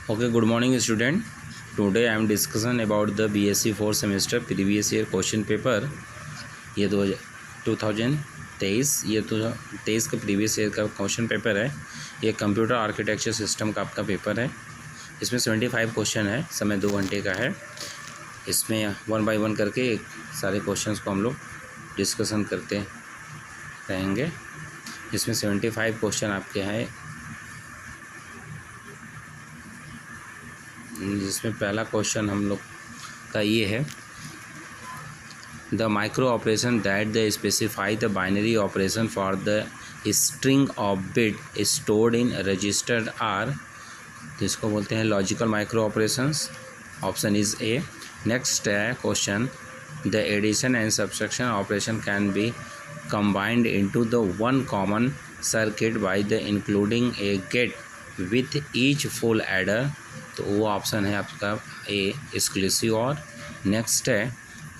Okay, good morning student. Today I am discussing about the BSc 4th semester previous year question paper. ये 2023 ये 2023 का previous year का question paper है। ये computer architecture system का आपका पेपर है। इसमें 75 क्वेश्चन है, समय 2 घंटे का है। इसमें वन बाय वन करके सारे क्वेश्चंस को हम लोग डिस्कशन करते रहेंगे। इसमें 75 क्वेश्चन आपके हैं, जिसमें पहला क्वेश्चन हम लोग का ये है, the micro operation that the specify the binary operation for the string of bit stored in registered R, जिसको बोलते हैं logical micro operations. Option is A. Next है question, the addition and subtraction operation can be combined into the one common circuit by the including a gate with each full adder, तो वो option है आपका ए, exclusive और। Next है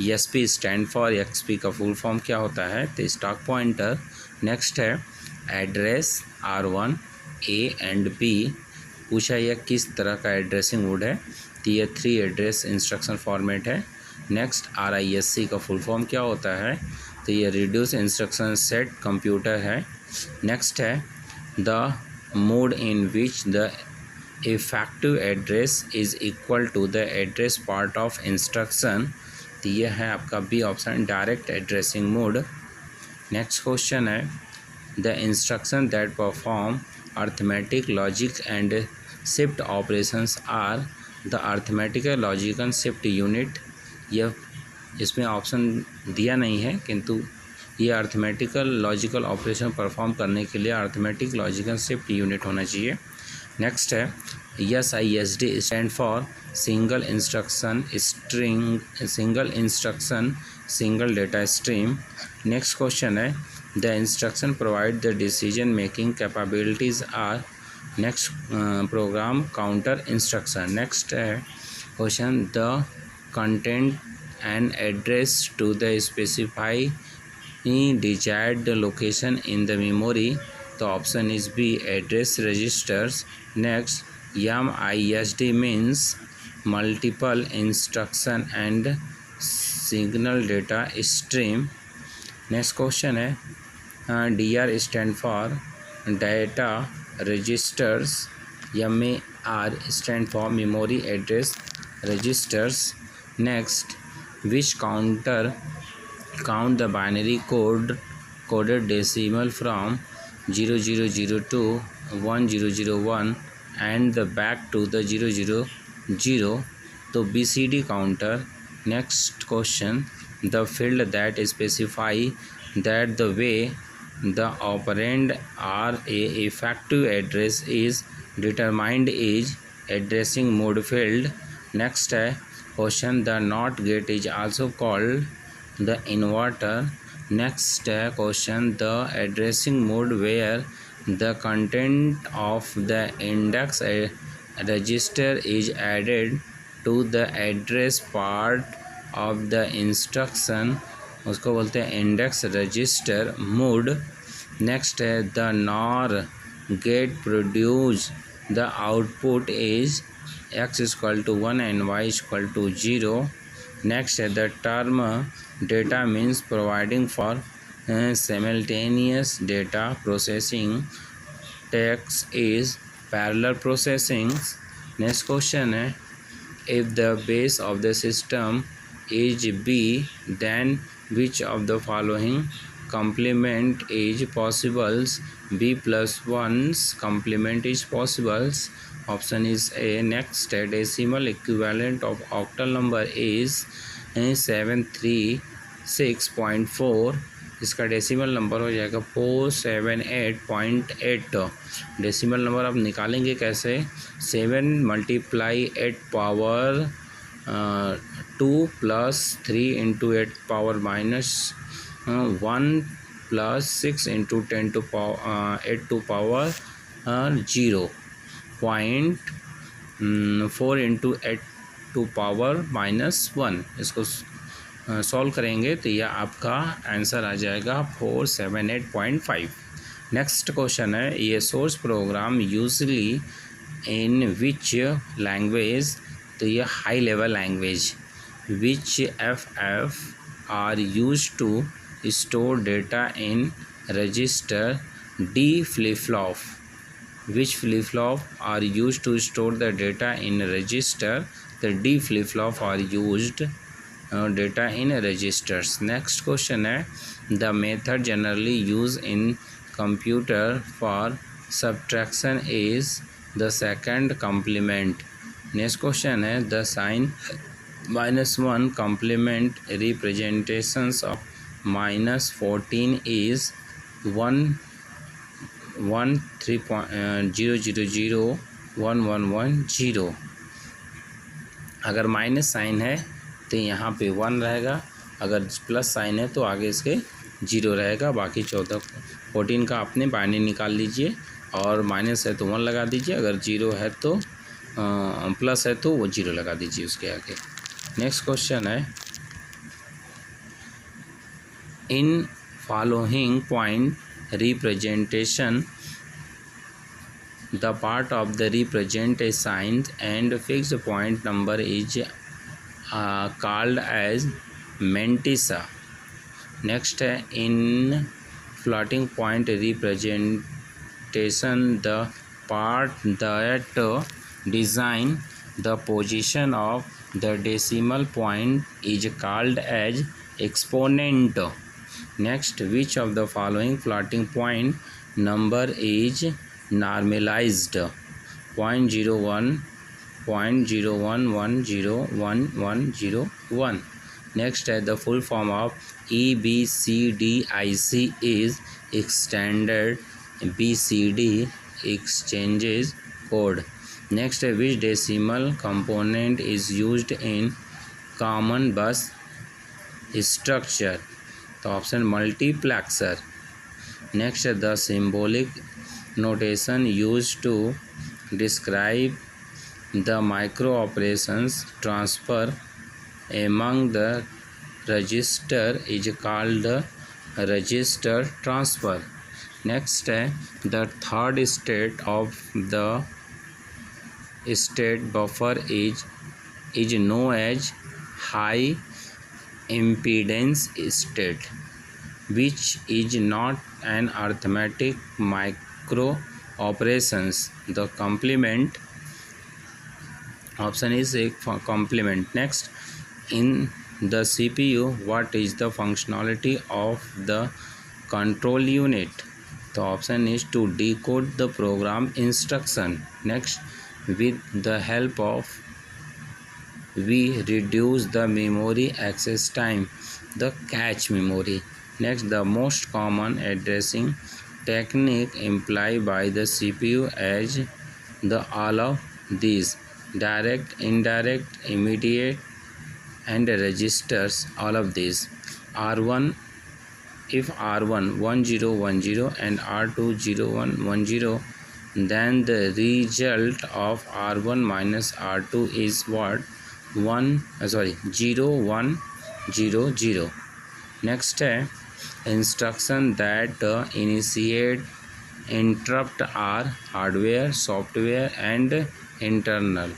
ESP stand for, XP का full form क्या होता है, तो स्टॉक पॉइंटर। नेक्स्ट है address R1 A and B, पूछा यह किस तरह का एड्रेसिंग मोड है, तो ये 3 एड्रेस इंस्ट्रक्शन फॉर्मेट है। नेक्स्ट RISC का फुल फॉर्म क्या होता है, तो ये रिड्यूस इंस्ट्रक्शन सेट कंप्यूटर है। नेक्स्ट है the mode in which the effective address is equal to the address part of instruction, तो ये है आपका B option, direct addressing mode. Next question है, the instruction that perform arithmetic logic and shift operations are the arithmetical logic and shift unit. यह इसमें option दिया नहीं है, किंतु ये अर्थमेटिकल लॉजिकल ऑपरेशन परफॉर्म करने के लिए अर्थमेटिक लॉजिकल शिफ्ट यूनिट होना चाहिए। नेक्स्ट है SISD stand for single instruction string, single instruction single data stream. Next question है, the instruction provide the decision making capabilities are. Next program counter instruction. Next है question, the content and address to the specify desired location in the memory, तो option is B, address registers। Next, MISD means multiple instruction and signal data stream। Next question है, DR stand for data registers, MAR stand for memory address registers। Next, which counter count the binary coded decimal from 0002 1001 and the back to the 000, तो BCD counter। Next question, the field that specify that the way the operand or a effective address is determined is addressing mode field। Next है question, the not gate is also called the inverter. Next है question, the addressing mode where the content of the index register is added to the address part of the instruction, उसको बोलते हैं index register mode. Next है the NOR gate produce the output is x equal to 1 and y equal to 0। Next, the term data means providing for simultaneous data processing. Text is parallel processing। Next question है, if the base of the system is B, then which of the following complement is possible? B plus 1's complement is possible। Option is A। Next, decimal equivalent of octal number is 736.4, इसका decimal number हो जाएगा 478.8। Decimal number आप निकालेंगे कैसे, 7 × 8 power 2 + 3 × 8 power -1 + 6 × 10 to power 8 to power 0.4 × 8 to power -1। इसको solve करेंगे तो यह आपका आंसर आ जाएगा 478.5। नेक्स्ट क्वेश्चन है, ये source program usually in which language, तो ये high level language, which FF are used to store data in register D flip flop, which flip flop are used to store the data in register, the D flip flop are used data in registers. Next question है, the method generally used in computer for subtraction is the second complement. Next question है, the sign -1 complement representations of -14 is 113.0001110. अगर minus sign है तो यहाँ पे 1 रहेगा, अगर plus sign है तो आगे इसके 0 रहेगा। बाकी 14 का आपने बाइनरी निकाल लीजिए, और माइनस है तो 1 लगा दीजिए, अगर 0 है तो प्लस है तो वो 0 लगा दीजिए उसके आगे। नेक्स्ट क्वेश्चन है, in following point representation the part of the represent a sign and fixed point number is called as mantissa. Next है, in floating point representation the part that design the position of the decimal point is called as exponent. Next, which of the following floating point number is normalized? 0.01, 0.01101101. Next, the full form of EBCDIC is extended BCD exchanges code. Next, which decimal component is used in common bus structure? तो option multiplexer. Next, the symbolic notation used to describe the micro operations transfer among the register is called the register transfer. Next, the third state of the state buffer is known as high impedance state, which is not an arithmetic micro operations. The complement option is a complement. Next, in the CPU, what is the functionality of the control unit? The option is to decode the program instruction. Next, with the help of we reduce the memory access time, the cache memory. Next, the most common addressing technique implied by the CPU as the all of these: direct, indirect, immediate, and registers. All of these. R1, if R1 1010 and R2 0110, then the result of R1 minus R2 is what? 0100. Next है, instruction that initiate interrupt are hardware, software and internal.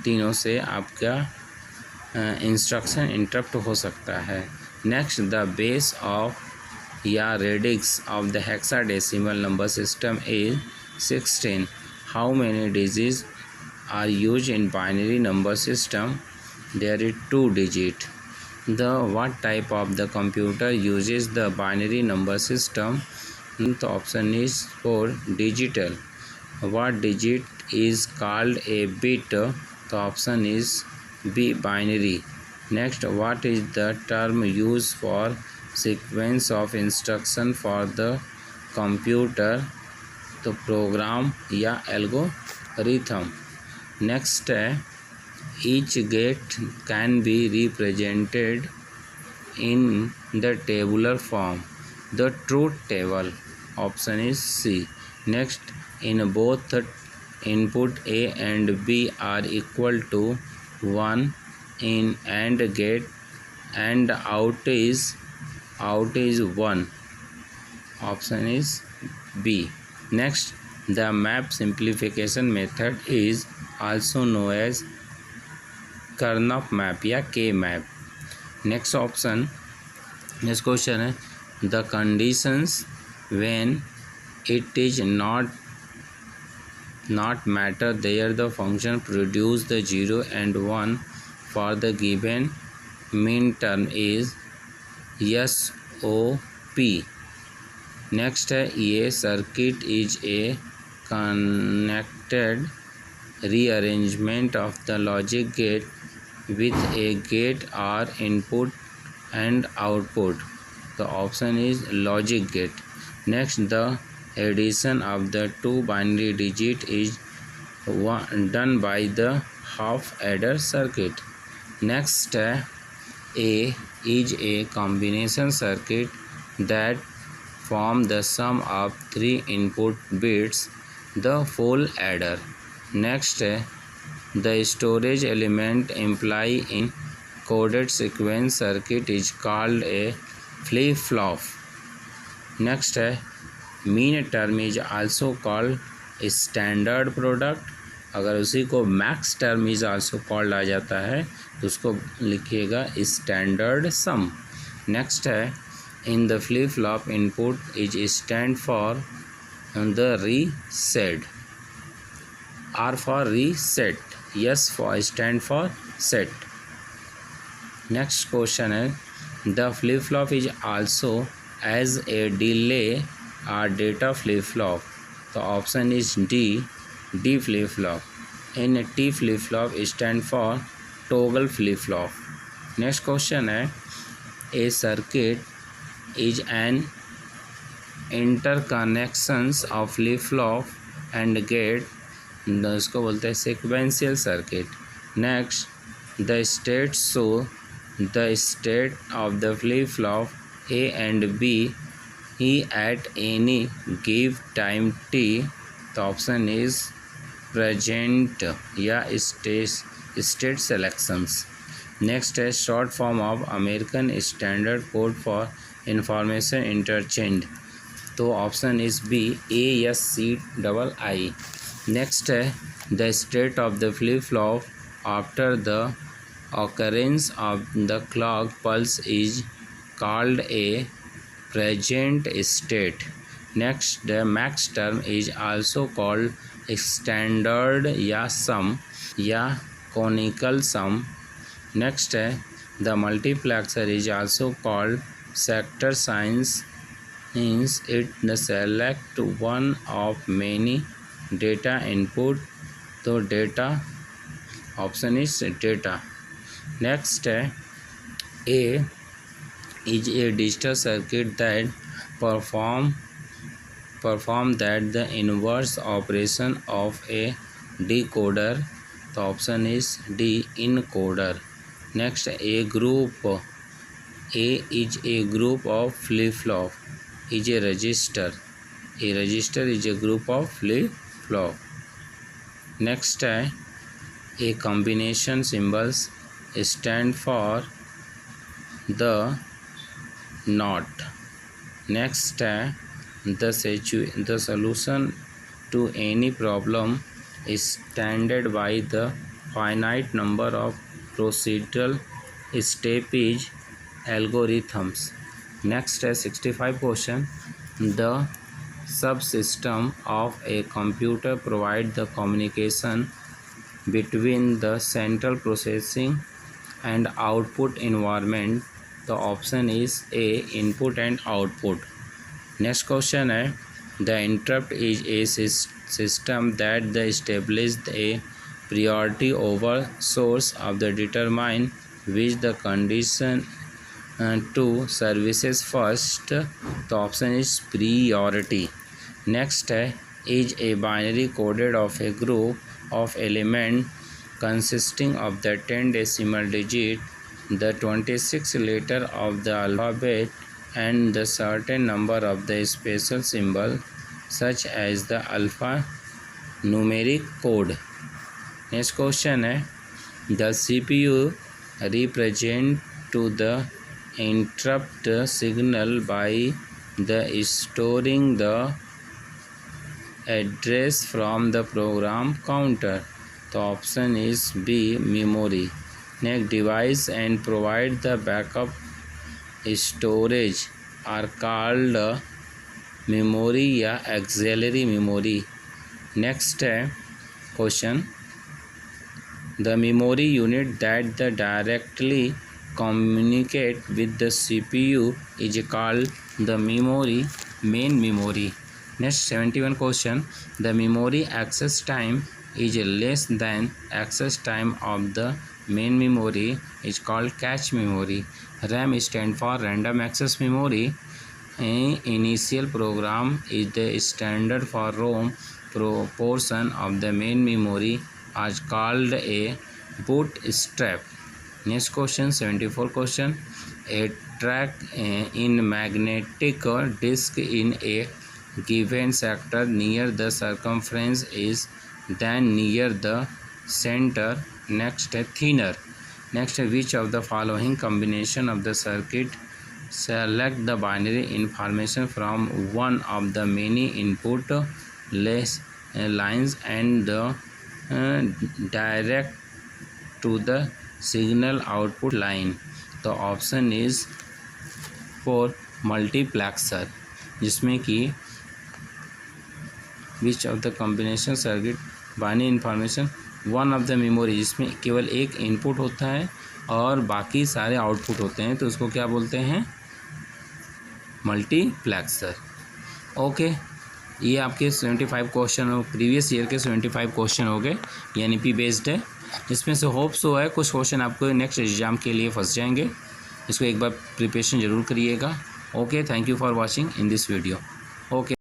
तीनों से आपका instruction interrupt हो सकता है. Next, the base of या radix of the hexadecimal number system is 16. How many digits are used in binary number system? There is 2 digit. The what type of the computer uses the binary number system? The option is for digital. What digit is called a bit? The option is B, binary. Next, what is the term used for sequence of instruction for the computer? The program या algorithm. Next, each gate can be represented in the tabular form, the truth table. Option is C. Next, in both input A and B are equal to 1 in AND gate and out is 1. Option is B. Next, The map simplification method is also known as Karnaugh map या K map. Next option, next question है the conditions when it is not matter there the function produce the 0 and 1 for the given mean term is SOP. Next है a circuit is a connected rearrangement of the logic gate with a gate or input and output. The option is logic gate. Next, the addition of the two binary digit is done by the half adder circuit. Next, A is a combination circuit that form the sum of three input bits, the full adder. Next, the storage element imply in coded sequence circuit is called a flip-flop. Next, mean term is also called standard product. अगर उसी को max term is also called आ जाता है तो उसको लिखिएगा standard sum. Next है in the flip flop input is stand for the reset. R for reset, S for stand for set. Next question है the flip flop is also as a delay or data flip flop. तो option is D flip flop. In T flip flop stand for toggle flip flop. Next question है a circuit is an interconnections of flip flop and gate. इसको बोलते हैं sequential circuit. Next, the state show the state of the flip flop A and B at any give time t. The option is present या state selections. Next है short form of American Standard Code for Information Interchange. तो option is B ASCII. Next है the state of the flip flop after the occurrence of the clock pulse is called a present state. Next, the max term is also called standard या sum या conical sum. Next है the multiplexer is also called sector signs. Means it select one of many data input. तो data option is data. Next है A is a digital circuit that perform that the inverse operation of a decoder. The option is D encoder. Next, A is a group of flip flop is a register. A register is a group of flip flop. Next, a combination symbols stand for the not. Next, the solution to any problem is standard by the finite number of procedural step is algorithms. Next है 65 question. The subsystem of a computer provide the communication between the central processing and output environment. The option is A input and output. Next question है the interrupt is a system that establish a priority over source of the determine which the condition to services first. The option is priority. Next है is a binary coded of a group of element consisting of the 10 decimal digit, the 26 letter of the alphabet and the certain number of the special symbol such as the alphanumeric code. Next question है the CPU represent to the interrupt signal by the storing the address from the program counter. तो option is B memory. Next device and provide the backup storage are called memory या auxiliary memory. Next है question, the memory unit that the directly communicate with the CPU is called the main memory. Next 71 question, the memory access time is less than access time of the main memory is called cache memory. RAM stand for random access memory. Initial program is the standard for ROM portion of the main memory is called a bootstrap. Next question 74 question, a track in magnetic disk in a given sector near the circumference is than near the center. Next thinner. Next, which of the following combination of the circuit select the binary information from one of the many input lines and direct to the signal output line. तो option is for multiplexer, जिसमें कि which of the combination circuit binary information one of the memory, जिसमें केवल एक input होता है और बाकी सारे आउटपुट होते हैं, तो उसको क्या बोलते हैं, मल्टीप्लेक्सर। ओके, ये आपके 75 क्वेश्चन हो, प्रीवियस ईयर के 75 क्वेश्चन हो गए, एनईपी बेस्ड है। इसमें से होप्स है कुछ क्वेश्चन आपको नेक्स्ट एग्जाम के लिए फंस जाएंगे, इसको एक बार प्रिपरेशन ज़रूर करिएगा। Okay, thank you for watching in this video. Okay.